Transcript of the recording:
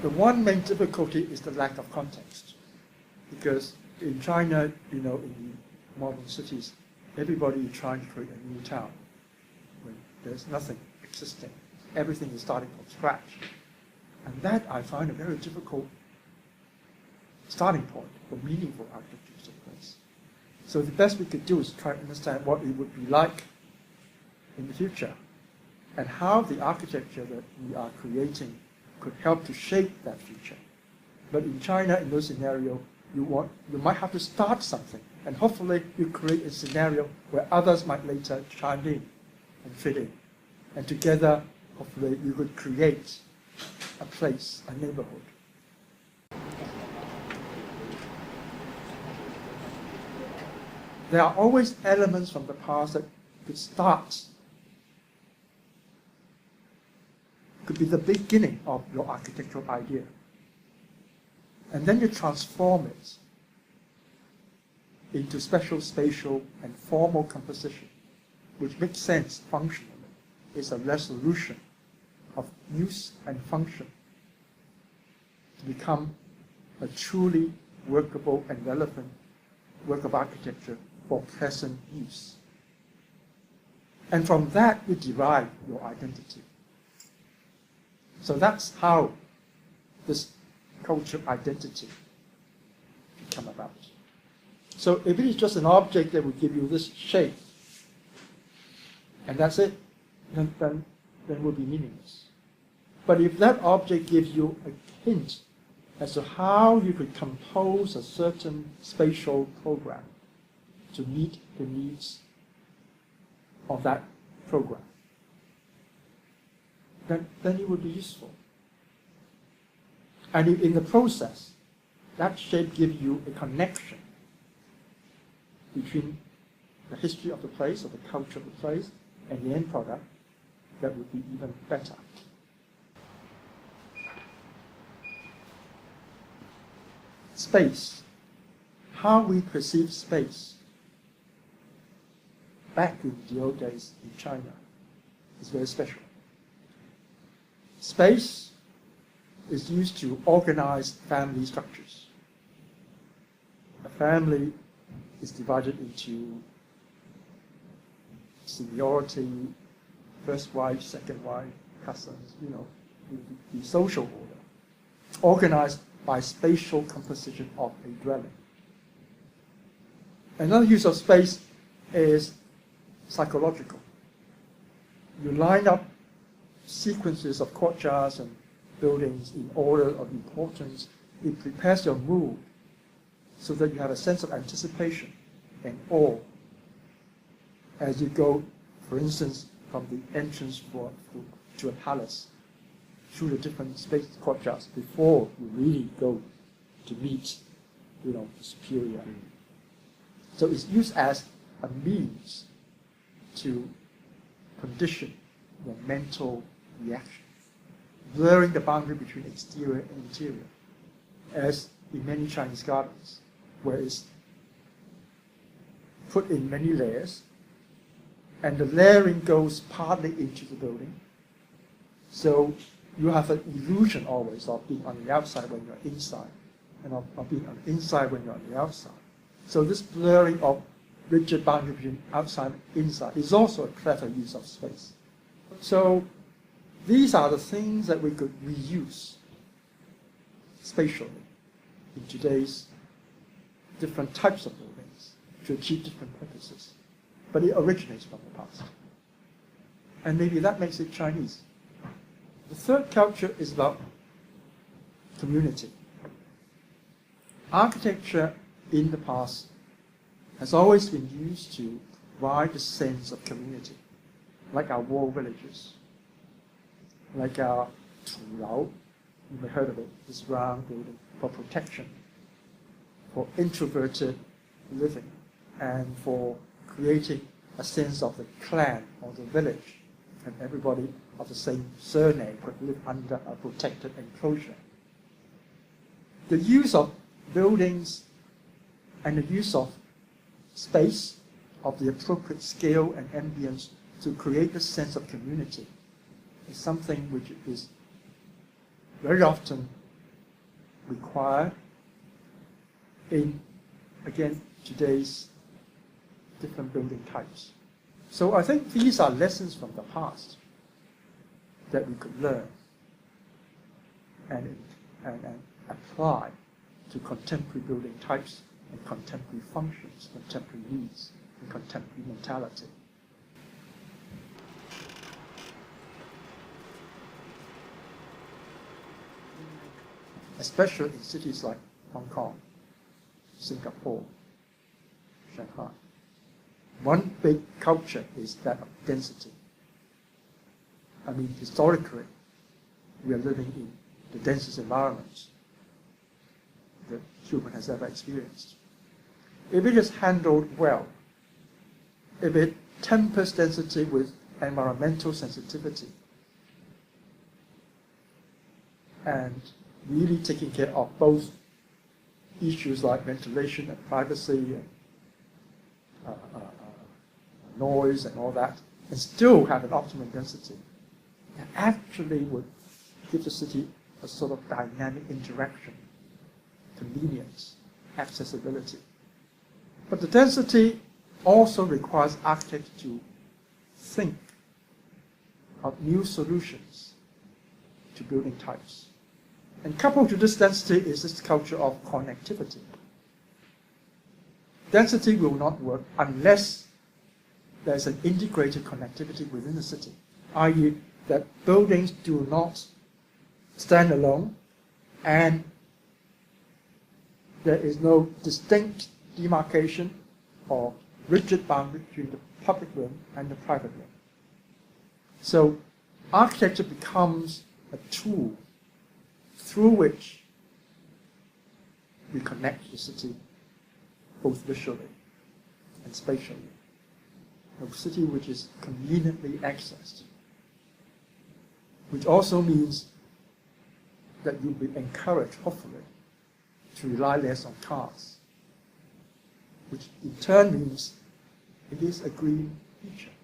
the one main difficulty is the lack of context. Because in China, in modern cities, everybody is trying to create a new town when there's nothing existing. Everything is starting from scratch. And that I find a very difficult starting point for meaningful architecture of place. So the best we could do is try to understand what it would be like in the future and how the architecture that we are creating could help to shape that future. But in China, in those scenarios, you might have to start something, and hopefully you create a scenario where others might later chime in and fit in. And together, hopefully, you could create a place, a neighborhood. There are always elements from the past that could start, could be the beginning of your architectural idea. And then you transform it into special, spatial, and formal composition, which makes sense functionally. It's a resolution of use and function to become a truly workable and relevant work of architecture for present use. And from that, you derive your identity. So that's how this cultural identity can come about. So if it is just an object that will give you this shape, and that's it, then it will be meaningless. But if that object gives you a hint as to how you could compose a certain spatial program to meet the needs of that program, then it would be useful. And if in the process, that shape gives you a connection between the history of the place, or the culture of the place, and the end product, that would be even better. Space. How we perceive space back in the old days in China is very special. Space is used to organize family structures. A family is divided into seniority, first wife, second wife, cousins, the social order, organized by spatial composition of a dwelling. Another use of space is psychological. You line up sequences of courtyards and buildings in order of importance. It prepares your mood so that you have a sense of anticipation and awe as you go, for instance, from the entrance to a palace through the different space courtyards before you really go to meet, the superior. So it's used as a means to condition your mental reaction, blurring the boundary between exterior and interior, as in many Chinese gardens, where it's put in many layers, and the layering goes partly into the building. So you have an illusion always of being on the outside when you're inside, and of being on the inside when you're on the outside. So this blurring of rigid boundary between outside and inside is also a clever use of space. So these are the things that we could reuse spatially in today's different types of buildings to achieve different purposes. But it originates from the past. And maybe that makes it Chinese. The third culture is about community. Architecture in the past has always been used to provide a sense of community, like our wall villages, like our trilogy, you may have heard of it, this round building for protection, for introverted living, and for creating a sense of the clan or the village, and everybody of the same surname could live under a protected enclosure. The use of buildings and the use of space of the appropriate scale and ambience to create a sense of community is something which is very often required in, again, today's different building types. So I think these are lessons from the past that we could learn and apply to contemporary building types and contemporary functions, contemporary needs, and contemporary mentality. Especially in cities like Hong Kong, Singapore, Shanghai. One big culture is that of density. I mean, historically, we are living in the densest environments that human has ever experienced. If it is handled well, if it tempers density with environmental sensitivity, and really taking care of both issues like ventilation and privacy and noise and all that, and still have an optimum density, it actually would give the city a sort of dynamic interaction, convenience, accessibility. But the density also requires architects to think of new solutions to building types. And coupled to this density is this culture of connectivity. Density will not work unless there's an integrated connectivity within the city, i.e. that buildings do not stand alone and there is no distinct demarcation or rigid boundary between the public realm and the private realm. So architecture becomes a tool through which we connect the city both visually and spatially. A city which is conveniently accessed, which also means that you'll be encouraged, hopefully, to rely less on cars, which in turn means it is a green future.